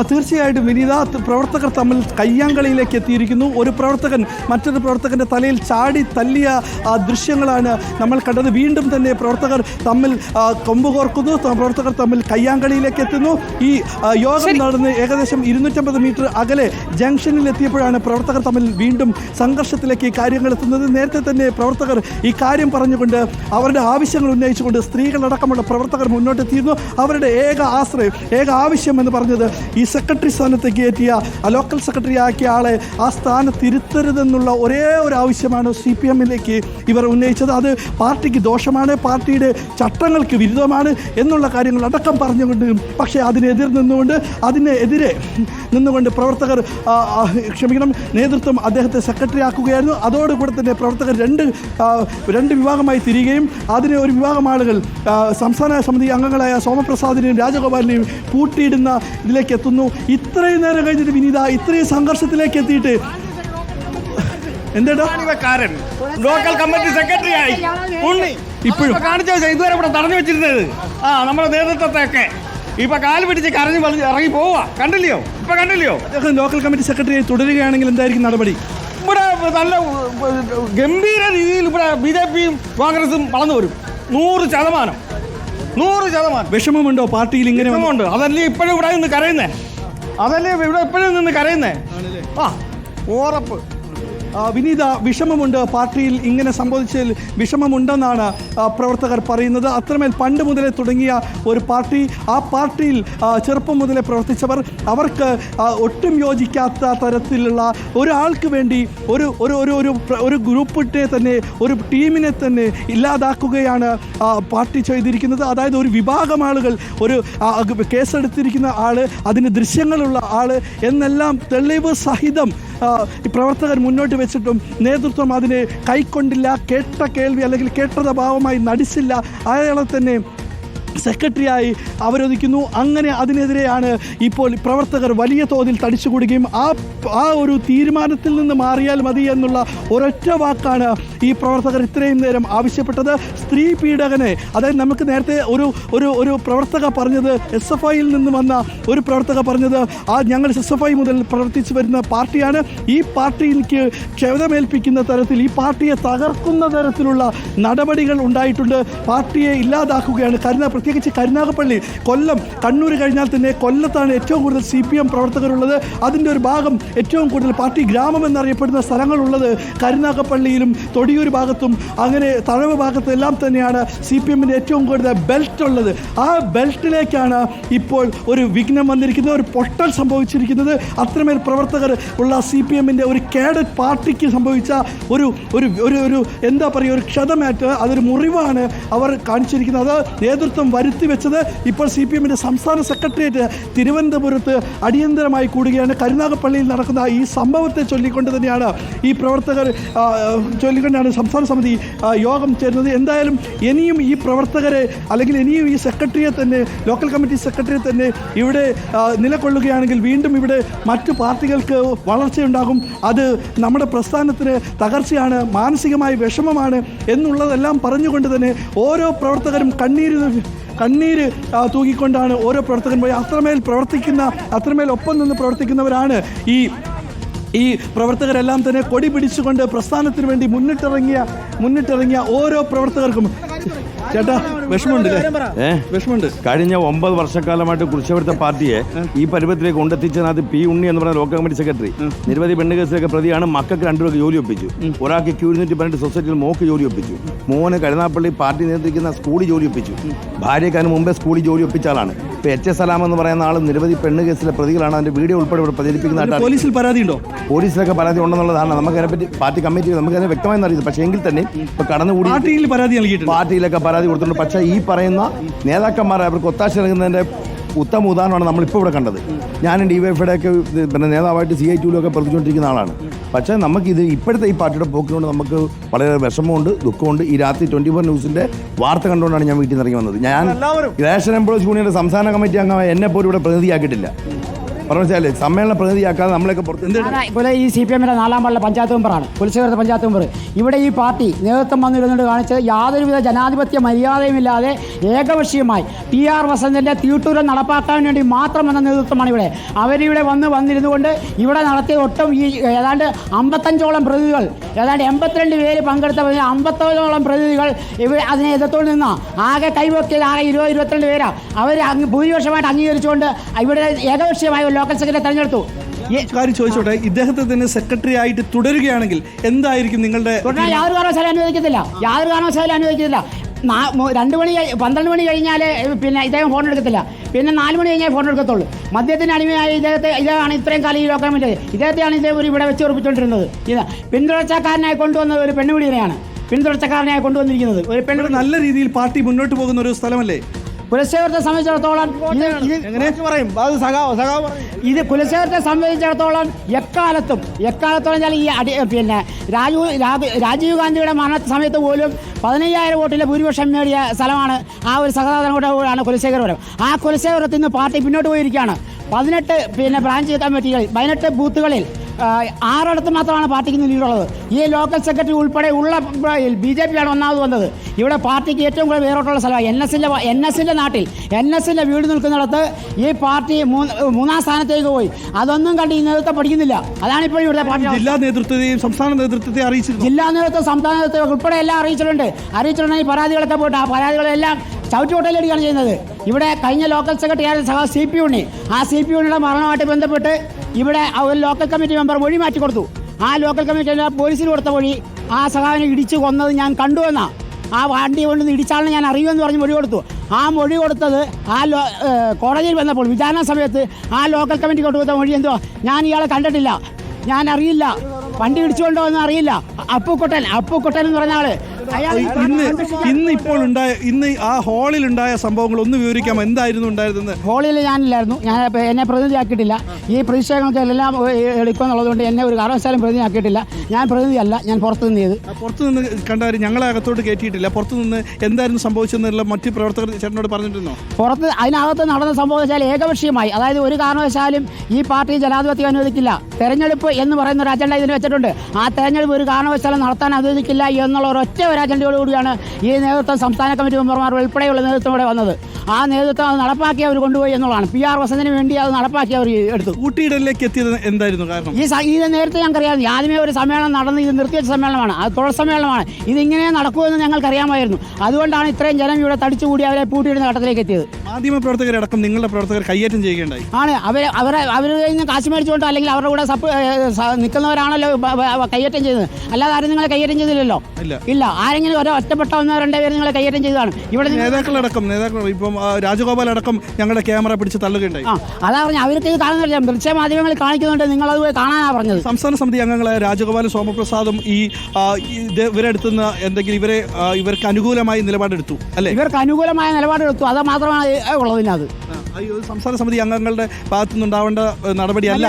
തീർച്ചയായിട്ടും വിനീത, പ്രവർത്തകർ തമ്മിൽ കയ്യാങ്കളിയിലേക്ക് എത്തിയിരിക്കുന്നു. ഒരു പ്രവർത്തകൻ മറ്റൊരു പ്രവർത്തകൻ്റെ തലയിൽ ചാടി തല്ലിയ ദൃശ്യങ്ങളാണ് നമ്മൾ കണ്ടത്. വീണ്ടും തന്നെ പ്രവർത്തകർ തമ്മിൽ കൊമ്പുകോർക്കുന്നു, പ്രവർത്തകർ തമ്മിൽ കയ്യാങ്കളിയിലേക്ക് എത്തുന്നു. ഈ യോഗം നടന്ന് ഏകദേശം 250 മീറ്റർ അകലെ ജംഗ്ഷനിൽ എത്തിയപ്പോഴാണ് പ്രവർത്തകർ തമ്മിൽ വീണ്ടും സംഘർഷത്തിലേക്ക് കാര്യങ്ങൾ എത്തുന്നത്. നേരത്തെ തന്നെ പ്രവർത്തകർ ഈ കാര്യം പറഞ്ഞുകൊണ്ട് അവരുടെ ആവശ്യങ്ങൾ ഉന്നയിച്ചുകൊണ്ട് സ്ത്രീകളടക്കമുള്ള പ്രവർത്തകർ മുന്നോട്ടെത്തിയിരുന്നു. അവരുടെ ഏക ആവശ്യം എന്ന് പറഞ്ഞത് ഈ സെക്രട്ടറി സ്ഥാനത്തേക്ക് എത്തിയ ലോക്കൽ സെക്രട്ടറി ആക്കിയ ആളെ ആ സ്ഥാനത്തിരുത്തരുതെന്നുള്ള ഒരേ ഒരു ആവശ്യമാണ് CPM-ലേക്ക് ഇവർ ഉന്നയിച്ചത്. അത് പാർട്ടിക്ക് ദോഷമാണ്, പാർട്ടിയുടെ ചട്ടങ്ങൾക്ക് വിരുദ്ധമാണ് എന്നുള്ള കാര്യങ്ങൾ അടക്കം പറഞ്ഞുകൊണ്ട്, പക്ഷേ അതിനെതിരെ നിന്നുകൊണ്ട് പ്രവർത്തകർ നേതൃത്വം അദ്ദേഹത്തെ സെക്രട്ടറി ആക്കുകയായിരുന്നു. അതോടുകൂടെ തന്നെ പ്രവർത്തകർ രണ്ട് വിഭാഗമായി തിരികെയും അതിന് ഒരു വിഭാഗം ആളുകൾ സംസ്ഥാന സമിതി അംഗങ്ങളായ സോമപ്രസാദിനെയും രാജഗോപാലിനെയും പൂട്ടിയിടുന്ന ഇതിലേക്ക് എത്തുന്നു. ഇത്രയും നേരം കഴിഞ്ഞിട്ട് വിനീത ഇത്രയും സംഘർഷത്തിലേക്ക് എത്തിയിട്ട് എന്താ ലോക്കൽ കമ്മിറ്റി സെക്രട്ടറി ആയി ഇപ്പോഴും കാണിച്ച ഇതുവരെ ഇവിടെ തടഞ്ഞു വെച്ചിരുന്നത് നമ്മുടെ നേതൃത്വത്തെയൊക്കെ ഇപ്പൊ കാല് പിടിച്ച് കരഞ്ഞു ഇറങ്ങി പോവാ. കണ്ടില്ലയോ? അദ്ദേഹം ലോക്കൽ കമ്മിറ്റി സെക്രട്ടറിയായി തുടരുകയാണെങ്കിൽ എന്തായിരിക്കും നടപടി? ഇവിടെ നല്ല ഗംഭീര രീതിയിൽ ഇവിടെ BJPയും കോൺഗ്രസും വളർന്നു വരും. 100%. വിഷമമുണ്ടോ പാർട്ടിയിൽ? ഇങ്ങനെ ഉണ്ട്. അതല്ലേ ഇപ്പോഴും ഇവിടെ നിന്ന് കരയുന്നേ. ഉറപ്പ് വിനീത, വിഷമമുണ്ട് പാർട്ടിയിൽ ഇങ്ങനെ സംഭവിച്ചതിൽ വിഷമമുണ്ടെന്നാണ് പ്രവർത്തകർ പറയുന്നത്. അത്രമേൽ പണ്ട് മുതലേ തുടങ്ങിയ ഒരു പാർട്ടി, ആ പാർട്ടിയിൽ ചെറുപ്പം മുതലേ പ്രവർത്തിച്ചവർ, അവർക്ക് ഒട്ടും യോജിക്കാത്ത തരത്തിലുള്ള ഒരാൾക്ക് വേണ്ടി ഒരു ഗ്രൂപ്പിനെ തന്നെ, ഒരു ടീമിനെ തന്നെ ഇല്ലാതാക്കുകയാണ് പാർട്ടി ചെയ്തിരിക്കുന്നത്. അതായത് ഒരു വിഭാഗം ആളുകൾ, ഒരു കേസെടുത്തിരിക്കുന്ന ആൾ, അതിന് ദൃശ്യങ്ങളുള്ള ആൾ എന്നെല്ലാം തെളിവ് സഹിതം ഈ പ്രവർത്തകർ മുന്നോട്ട് വെച്ചിട്ടും നേതൃത്വം അതിനെ കൈക്കൊണ്ടില്ല. കേട്ട കേൾവി അല്ലെങ്കിൽ കേട്ടത ഭാവമായി നടിച്ചില്ല. അയാളെ തന്നെ സെക്രട്ടറിയായി അവരോധിക്കുന്നു. അങ്ങനെ അതിനെതിരെയാണ് ഇപ്പോൾ പ്രവർത്തകർ വലിയ തോതിൽ തടിച്ചുകൂടുകയും ആ ഒരു തീരുമാനത്തിൽ നിന്ന് മാറിയാൽ മതി എന്നുള്ള ഒരൊറ്റ വാക്കാണ് ഈ പ്രവർത്തകർ ഇത്രയും നേരം ആവശ്യപ്പെട്ടത്. സ്ത്രീ പീഡകനെ, അതായത് നമുക്ക് നേരത്തെ ഒരു പ്രവർത്തക പറഞ്ഞത്, SFIയിൽ നിന്ന് വന്ന ഒരു പ്രവർത്തക പറഞ്ഞത്, ഞങ്ങൾ SFI മുതൽ പ്രവർത്തിച്ചു വരുന്ന പാർട്ടിയാണ്, ഈ പാർട്ടിക്ക് ക്ഷതമേൽപ്പിക്കുന്ന തരത്തിൽ, ഈ പാർട്ടിയെ തകർക്കുന്ന തരത്തിലുള്ള നടപടികൾ ഉണ്ടായിട്ടുണ്ട്, പാർട്ടിയെ ഇല്ലാതാക്കുകയാണ്. പ്രത്യേകിച്ച് കരുനാഗപ്പള്ളി, കൊല്ലം, കണ്ണൂർ കഴിഞ്ഞാൽ തന്നെ കൊല്ലത്താണ് ഏറ്റവും കൂടുതൽ CPM പ്രവർത്തകരുള്ളത്. അതിൻ്റെ ഒരു ഭാഗം ഏറ്റവും കൂടുതൽ പാർട്ടി ഗ്രാമം എന്നറിയപ്പെടുന്ന സ്ഥലങ്ങളുള്ളത് കരുനാഗപ്പള്ളിയിലും തൊടിയൂർ ഭാഗത്തും അങ്ങനെ തഴവ് ഭാഗത്തും എല്ലാം തന്നെയാണ് CPM-ൻ്റെ ഏറ്റവും കൂടുതൽ ബെൽറ്റ് ഉള്ളത്. ആ ബെൽറ്റിലേക്കാണ് ഇപ്പോൾ ഒരു വിഘ്നം വന്നിരിക്കുന്നത്, ഒരു പൊട്ടൽ സംഭവിച്ചിരിക്കുന്നത്. അത്രമേൽ പ്രവർത്തകർ ഉള്ള CPM-ൻ്റെ ഒരു കേഡറ്റ് പാർട്ടിക്ക് സംഭവിച്ച ഒരു എന്താ പറയുക, ഒരു ക്ഷതമേറ്റ്, അതൊരു മുറിവാണ് അവർ കാണിച്ചിരിക്കുന്നത്. അത് നേതൃത്വം വരുത്തി വെച്ചത് ഇപ്പോൾ CPM-ൻ്റെ സംസ്ഥാന സെക്രട്ടേറിയറ്റ് തിരുവനന്തപുരത്ത് അടിയന്തരമായി കൂടുകയാണ്. കരുനാഗപ്പള്ളിയിൽ നടക്കുന്ന ഈ സംഭവത്തെ ചൊല്ലിക്കൊണ്ട് തന്നെയാണ് ഈ പ്രവർത്തകർ ചൊല്ലിക്കൊണ്ടാണ് സംസ്ഥാന സമിതി യോഗം ചേരുന്നത്. എന്തായാലും ഇനിയും ഈ പ്രവർത്തകരെ അല്ലെങ്കിൽ ഇനിയും ഈ സെക്രട്ടറിയെ തന്നെ, ലോക്കൽ കമ്മിറ്റി സെക്രട്ടറിയെ തന്നെ ഇവിടെ നിലകൊള്ളുകയാണെങ്കിൽ വീണ്ടും ഇവിടെ മറ്റു പാർട്ടികൾക്ക് വളർച്ചയുണ്ടാകും. അത് നമ്മുടെ പ്രസ്ഥാനത്തിന് തകർച്ചയാണ്, മാനസികമായ വിഷമമാണ് എന്നുള്ളതെല്ലാം പറഞ്ഞുകൊണ്ട് തന്നെ ഓരോ പ്രവർത്തകരും കണ്ണീര് തൂക്കിക്കൊണ്ടാണ് ഓരോ പ്രവർത്തകൻ പോയി അത്രമേൽ ഒപ്പം നിന്ന് പ്രവർത്തിക്കുന്നവരാണ് ഈ പ്രവർത്തകരെല്ലാം തന്നെ കൊടി പിടിച്ചുകൊണ്ട് പ്രസ്ഥാനത്തിന് വേണ്ടി മുന്നിട്ടിറങ്ങിയ ഓരോ പ്രവർത്തകർക്കും. ചേട്ടാ, വിഷമമുണ്ട്. കഴിഞ്ഞ 9 വർഷക്കാലമായിട്ട് കുറിച്ചെടുത്ത പാർട്ടിയെ ഈ പരുവത്തിലേക്ക് കൊണ്ടെത്തിച്ചത് P. ഉണ്ണി എന്ന് പറയുന്ന ലോക്കൽ കമ്മിറ്റി സെക്രട്ടറി നിരവധി പെണ്ണുകേസിലൊക്കെ പ്രതിയാണ്. മക്കൾക്ക് 2 പേർക്ക് ജോലി ഒപ്പിച്ചു. ഒരാൾക്ക് Q218 സൊസൈറ്റിയിൽ മോക്ക് ജോലി ഒപ്പിച്ചു. മോന് കരുനാഗപ്പള്ളി പാർട്ടി നിയന്ത്രിക്കുന്ന സ്കൂളിൽ ജോലി ഒപ്പിച്ചു. ഭാര്യയ്ക്ക് അതിന് മുമ്പേ സ്കൂളിൽ ജോലി ഒപ്പിച്ച ആളാണ്. ഇപ്പോൾ H. സലാം എന്ന് പറയുന്ന ആൾ നിരവധി പെണ്ണുകേസിലെ പ്രതികളാണ്. അതിന്റെ വീഡിയോ ഉൾപ്പെടെ ഇവിടെ പ്രചരിപ്പിക്കുന്നതായിട്ട് പോലീസിൽ പരാതിയുണ്ടോ? പോലീസിലൊക്കെ പരാതി ഉണ്ടെന്നുള്ളതാണ്. നമുക്കതിനെപ്പറ്റി പാർട്ടി കമ്മിറ്റി നമുക്കതിനെ വ്യക്തമായി അറിയില്ല. പക്ഷേ എങ്കിൽ തന്നെ ഇപ്പോൾ കടന്നുകൂടി പാർട്ടിയിലൊക്കെ പരാതി കൊടുത്തിട്ടുണ്ട്. പക്ഷേ ഈ പറയുന്ന നേതാക്കന്മാർ അവർക്ക് ഒത്താശ നൽകുന്നതിൻ്റെ ഉത്തമ ഉദാഹരണമാണ് നമ്മളിപ്പോൾ ഇവിടെ കണ്ടത്. ഞാനും DYFIയുടെ ഒക്കെ നേതാവായിട്ട് CI2-ലൊക്കെ പ്രവർത്തിച്ചുകൊണ്ടിരിക്കുന്ന ആളാണ്. പക്ഷേ നമുക്കിത് ഇപ്പോഴത്തെ ഈ പാർട്ടിയുടെ പോക്കിനോട് നമുക്ക് വളരെ വിഷമമുണ്ട്, ദുഃഖമുണ്ട്. ഈ രാത്രി 24 ന്യൂസിൻ്റെ വാർത്ത കണ്ടുകൊണ്ടാണ് ഞാൻ വീട്ടിൽ നിന്ന് ഇറങ്ങി വന്നത്. ഞാൻ റേഷൻ എംപ്ലോയീസ് യൂണിയന്റെ സംസ്ഥാന കമ്മിറ്റി അംഗമായ എന്നെ പോലും ഇവിടെ പ്രതിനിധിയാക്കിയിട്ടില്ല. പറഞ്ഞാലേ സമ്മേളന പ്രതിനിധിയാക്കാതെ നമ്മളെയൊക്കെ പുറത്ത് ഈ CPM നാലാം വാർഡിലെ പഞ്ചായത്ത് മെമ്പറാണ്, കുലശേഖരത്തെ പഞ്ചായത്ത് മെമ്പർ. ഇവിടെ ഈ പാർട്ടി നേതൃത്വം വന്നിരുന്നുകൊണ്ട് കാണിച്ച് യാതൊരുവിധ ജനാധിപത്യ മര്യാദയുമില്ലാതെ ഏകപക്ഷീയമായി PR വസന്തൻ്റെ തീട്ടൂരം നടപ്പാക്കാൻ വേണ്ടി മാത്രം വന്ന നേതൃത്വമാണ് ഇവിടെ. അവരിവിടെ വന്നിരുന്നു കൊണ്ട് ഇവിടെ നടത്തിയ ഒട്ടും ഈ ഏതാണ്ട് 55ഓളം പ്രതിനിധികൾ, ഏതാണ്ട് 82 പേര് പങ്കെടുത്ത 50ഓളം പ്രതിനിധികൾ ഇവിടെ അതിനെ എതിർത്തോണ്ട് നിന്ന ആകെ കൈവക്കിയത് ആകെ 20-22 പേരാ. അവർ ഭൂരിപക്ഷമായിട്ട് അംഗീകരിച്ചുകൊണ്ട് ഇവിടെ ഏകപക്ഷീയമായ ഒരു ലോക്കൽ സെക്രട്ടറി തെരഞ്ഞെടുത്തു. കാര്യം ചോദിച്ചോട്ടെ, ഇദ്ദേഹത്തെ തന്നെ സെക്രട്ടറി ആയിട്ട് തുടരുകയാണെങ്കിൽ എന്തായിരിക്കും നിങ്ങളുടെ? യാതൊരു കാരണവശാലും അനുവദിക്കത്തില്ല, യാതൊരു കാരണവശാലും അനുവദിക്കത്തില്ല. 12 മണി കഴിഞ്ഞാൽ പിന്നെ ഇദ്ദേഹം ഫോൺ എടുക്കത്തില്ല, പിന്നെ 4 മണി കഴിഞ്ഞാൽ ഫോൺ എടുക്കത്തുള്ളൂ. മദ്യത്തിന് അടിമയായി ഇതാണ് ഇത്രയും കാലം ഈ ലോക്കാൻ വേണ്ടത്. ഇദ്ദേഹത്തെയാണ് ഇദ്ദേഹം ഇവിടെ വെച്ച് ഉറപ്പിച്ചുകൊണ്ടിരുന്നത്. ഇത് പിന്തുടർച്ചക്കാരനായി കൊണ്ടുവന്ന ഒരു പെണ്ണുപിടിനെയാണ് പിന്തുടർച്ചക്കാരനായി കൊണ്ടുവന്നിരിക്കുന്നത്. ഒരു പെണ്ണ് നല്ല രീതിയിൽ പാർട്ടി മുന്നോട്ട് പോകുന്ന ഒരു സ്ഥലമല്ലേ കുലശേഖരത്തെ സംബന്ധിച്ചിടത്തോളം? ഇത് കുലശേഖരത്തെ സംബന്ധിച്ചിടത്തോളം എക്കാലത്തോളം ഈ പിന്നെ രാജീവ് ഗാന്ധിയുടെ മരണ സമയത്ത് പോലും 15,000 വോട്ടിലെ ഭൂരിപക്ഷം നേടിയ സ്ഥലമാണ് ആ ഒരു സഹതാപനോടാണ് കുലശേഖരപുരം. ആ കുലശേഖരത്തിൽ നിന്ന് പാർട്ടി പിന്നോട്ട് പോയിരിക്കുകയാണ്. 18 ബ്രാഞ്ച് കമ്മിറ്റികൾ, 18 ബൂത്തുകളിൽ 6 മാത്രമാണ് പാർട്ടിക്ക് ലീഡുള്ളത്. ഈ ലോക്കൽ സെക്രട്ടറി ഉൾപ്പെടെ ഉള്ള BJP ആണ് ഒന്നാമത് വന്നത്. ഇവിടെ പാർട്ടിക്ക് ഏറ്റവും കൂടുതൽ വേറോട്ടുള്ള സ്ഥലമാണ് NSന്റെ നാട്ടിൽ NSന്റെ വീട് നിൽക്കുന്നിടത്ത് ഈ പാർട്ടി 3-ാം സ്ഥാനത്തേക്ക് പോയി. അതൊന്നും കണ്ട് ഈ നേതൃത്വം പഠിക്കുന്നില്ല. അതാണ് ഇപ്പോൾ ഇവിടുത്തെ പാർട്ടി. ജില്ലാ നേതൃത്വത്തെയും സംസ്ഥാന നേതൃത്വത്തെ അറിയിച്ചിരുന്നു. ജില്ലാ നേതൃത്വം, സംസ്ഥാന നേതൃത്വം ഉൾപ്പെടെ എല്ലാം അറിയിച്ചിട്ടുണ്ടെങ്കിൽ ഈ പരാതികളൊക്കെ പോയിട്ട് ആ പരാതികളെല്ലാം ചവിട്ടുകൊട്ടയിലിടുകയാണ് ചെയ്യുന്നത്. ഇവിടെ കഴിഞ്ഞ ലോക്കൽ സെക്രട്ടറിയായ CP ഉണ്ണി, ആ CP ഉണ്ണിയുടെ മരണമായിട്ട് ബന്ധപ്പെട്ട് ഇവിടെ ഒരു ലോക്കൽ കമ്മിറ്റി മെമ്പർ മൊഴി മാറ്റി കൊടുത്തു. ആ ലോക്കൽ കമ്മിറ്റി പോലീസിന് കൊടുത്ത മൊഴി ആ സഖാവിനെ ഇടിച്ചു കൊന്നത് ഞാൻ കണ്ടുവെന്നാ. ആ വണ്ടി കൊണ്ടുവന്ന് ഇടിച്ചാളിനെ ഞാൻ അറിയുമെന്ന് പറഞ്ഞ് മൊഴി കൊടുത്തു. ആ മൊഴി കൊടുത്തത് കോടതിയിൽ വന്നപ്പോൾ വിചാരണ സമയത്ത് ആ ലോക്കൽ കമ്മിറ്റി കൊടുത്ത മൊഴി എന്തുവാ? ഞാൻ ഇയാളെ കണ്ടിട്ടില്ല, ഞാൻ അറിയില്ല, വണ്ടി ഇടിച്ചുകൊണ്ടോ എന്ന് അറിയില്ല. അപ്പുക്കുട്ടൻ എന്ന് പറഞ്ഞ ആള് ഇന്ന് ആ ഹാളിൽ ഉണ്ടായ സംഭവങ്ങൾ ഒന്ന് വിവരിക്കാമോ? എന്തായിരുന്നു ഉണ്ടായിരുന്നത്? ഹാളിൽ ഞാനില്ലായിരുന്നു, എന്നെ പ്രതിനിധിയാക്കിയിട്ടില്ല. ഈ പ്രതിഷേധങ്ങൾക്ക് എല്ലാം എടുക്കുമെന്നുള്ളതുകൊണ്ട് എന്നെ ഒരു കാരണവശാലും പ്രതിനിധിയാക്കിയിട്ടില്ല. ഞാൻ പ്രതിനിധിയല്ല, ഞാൻ പുറത്തുനിന്ന് ചെയ്ത്. പുറത്തുനിന്ന് കണ്ടവർ ഞങ്ങളെ അകത്തോട്ട് കയറ്റിയിട്ടില്ല. പുറത്തുനിന്ന് എന്തായിരുന്നു സംഭവിച്ചെന്നുള്ള മറ്റ് പ്രവർത്തകർ ചേട്ടനോട് പറഞ്ഞിരുന്നോ? അതിനകത്ത് നടന്ന സംഭവം വെച്ചാൽ ഏകപക്ഷീയമായി, അതായത് ഒരു കാരണവശാലും ഈ പാർട്ടി ജനാധിപത്യം അനുവദിക്കില്ല. തെരഞ്ഞെടുപ്പ് എന്ന് പറയുന്ന ഒരു അജണ്ട ഇതിന് വെച്ചിട്ടുണ്ട്. ആ തെരഞ്ഞെടുപ്പ് ഒരു കാരണവശാലും നടത്താൻ അനുവദിക്കില്ല എന്നുള്ള ഒരൊറ്റ അജണ്ടയോടുകൂടിയാണ് ഈ നേതൃത്വം, സംസ്ഥാന കമ്മിറ്റി മെമ്പർമാർ ഉൾപ്പെടെയുള്ള നേതൃത്വം ഇവിടെ വന്നത്. ആ നേതൃത്വം അത് നടപ്പാക്കി അവർ കൊണ്ടുപോയി എന്നുള്ളതാണ്. PR വസന്തന് വേണ്ടി അത് നടപ്പാക്കി അവർ എടുത്തു. കൂട്ടിയിടലിലേക്ക് എത്തിയത് എന്തായിരുന്നു കാരണം? ഇത് നേരത്തെ ഞങ്ങൾക്കറിയാം. ആദ്യമേ ഒരു സമ്മേളനം നടന്ന് ഇത് നിർത്തിവെച്ച സമ്മേളനമാണ്, അത് തുടർ സമ്മേളനമാണ്. ഇതിങ്ങനെ നടക്കുമെന്ന് ഞങ്ങൾക്കറിയാമായിരുന്നു. അതുകൊണ്ടാണ് ഇത്രയും ജനം ഇവിടെ തടിച്ചുകൂടി അവരെ പൂട്ടിയിടുന്ന ഘട്ടത്തിലേക്ക് എത്തിയത്. മാധ്യമ പ്രവർത്തകരടക്കം നിങ്ങളുടെ പ്രവർത്തകർ കയ്യേറ്റം ചെയ്യുകയുണ്ടായി. ആണ് അവർ കാശ് മേടിച്ചുകൊണ്ട് അല്ലെങ്കിൽ അവരുടെ കൂടെ നിൽക്കുന്നവരാണല്ലോ കയ്യേറ്റം ചെയ്തത്. അല്ലാതെ ആരും നിങ്ങളെ കയ്യേറ്റം ചെയ്തില്ലല്ലോ. ഇല്ല, ആരെങ്കിലും ഒറ്റപ്പെട്ട 1-2 പേര് നിങ്ങളെ കയ്യേറ്റം ചെയ്തതാണ്. ഇവിടെ നേതാക്കളടക്കം ഇപ്പം രാജഗോപാൽ അടക്കം ഞങ്ങളുടെ ക്യാമറ പിടിച്ച് തള്ളുകയുണ്ടായി. അതാ പറഞ്ഞത്, അവർക്ക് ഇത് കാണുന്നില്ല, ദൃശ്യമാധ്യമങ്ങളിൽ കാണിക്കുന്നുണ്ട്, നിങ്ങളത് കാണാനാണ് പറഞ്ഞത്. സംസ്ഥാന സമിതി അംഗങ്ങളായ രാജഗോപാലും സോമപ്രസാദും ഇവരെടുത്തുന്ന എന്തെങ്കിലും ഇവർക്ക് അനുകൂലമായി നിലപാടെടുത്തു അല്ലേ? ഇവർക്ക് അനുകൂലമായ നിലപാടെടുത്തു, അത് മാത്രമാണ് ഉള്ളതിനത്. സംസ്ഥാന സമിതി അംഗങ്ങളുടെ ഭാഗത്തുനിന്നുണ്ടാവേണ്ട നടപടിയല്ല.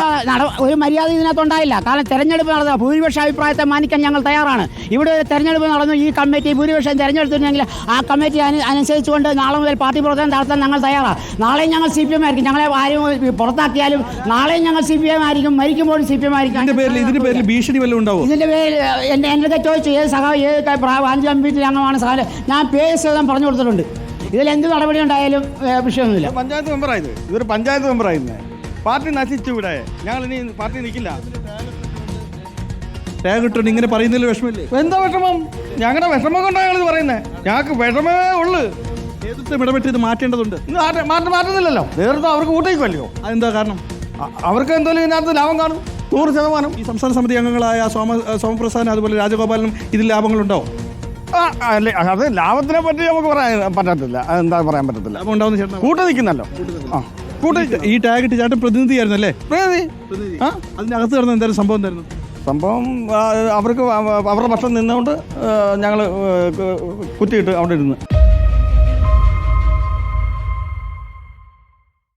ഒരു മര്യാദ ഇതിനകത്തുണ്ടായില്ല. കാരണം തെരഞ്ഞെടുപ്പ് നടന്ന ഭൂരിപക്ഷ അഭിപ്രായത്തെ മാനിക്കാൻ ഞങ്ങൾ തയ്യാറാണ്. ഇവിടെ ഒരു തെരഞ്ഞെടുപ്പ് നടന്നു, ഈ കമ്മിറ്റി ഭൂരിപക്ഷം തെരഞ്ഞെടുത്തിട്ടുണ്ടെങ്കിൽ ആ കമ്മിറ്റി അനുസരിച്ചുകൊണ്ട് നാളെ മുതൽ പാർട്ടി പ്രവർത്തനം നടത്താൻ ഞങ്ങൾ തയ്യാറാണ്. നാളെയും ഞങ്ങൾ CPM ആയിരിക്കും. ഞങ്ങളെ ആരും പുറത്താക്കിയാലും നാളെയും ഞങ്ങൾ CPM ആയിരിക്കും, മരിക്കുമ്പോഴും CPM ആയിരിക്കും. ഇതിന്റെ പേരിൽ ഭീഷണി വല്ലതും ഉണ്ടാവും? ഇതിന്റെ പേരിൽ എൻ്റെ ചോദിച്ചു ഏത് സഹായം ഏത് ബ്രാഞ്ച് കമ്മിറ്റി അംഗമാണ് സഹായം, ഞാൻ പേര് പറഞ്ഞു കൊടുത്തിട്ടുണ്ട്. ഇതിലെന്ത് നടപടി ഉണ്ടായാലും വിഷയമൊന്നുമില്ല. പഞ്ചായത്ത് മെമ്പറായത്, ഇതൊരു പഞ്ചായത്ത് മെമ്പറായിരുന്നു. പാർട്ടി നശിച്ചു ഇവിടെ, ഞങ്ങൾ ഇനി പാർട്ടി നിൽക്കില്ല. കിട്ടും ഇങ്ങനെ പറയുന്നതിൽ വിഷമമില്ലേ? എന്താ വിഷമം? ഞങ്ങളുടെ വിഷമം കൊണ്ടാണ് ഞങ്ങൾ പറയുന്നത്. ഞങ്ങൾക്ക് വിഷമേ ഉള്ളു. നേതൃത്വം ഇടപെട്ട് ഇത് മാറ്റേണ്ടതുണ്ട്. മാറ്റുന്നില്ലല്ലോ, നേതൃത്വം അവർക്ക് കൂട്ടിക്കുമല്ലോ. അതെന്താ കാരണം? അവർക്ക് എന്തായാലും ഇതിനകത്ത് ലാഭം കാണും 100%. ഈ സംസ്ഥാന സമിതി അംഗങ്ങളായ സോമപ്രസാദിനും അതുപോലെ രാജഗോപാലിനും ഇതിൽ ലാഭങ്ങളുണ്ടാവും. അല്ലേ, അത് ലാഭത്തിനെ പറ്റി നമുക്ക് പറയാൻ പറ്റത്തില്ല. അതെന്താ പറയാൻ പറ്റത്തില്ല. കൂട്ടു നിൽക്കുന്നല്ലോ. ഈ ടാഗ് ഇട്ട് ചേട്ടൻ പ്രതിനിധിയായിരുന്നു അല്ലേ? പ്രതിനിധി. അതിനകത്ത് കിടന്ന എന്തായാലും സംഭവം എന്തായിരുന്നു? സംഭവം അവർക്ക് അവരുടെ പക്ഷം നിന്നുകൊണ്ട് ഞങ്ങൾ കുറ്റിയിട്ട് അവിടെ ഇരുന്ന്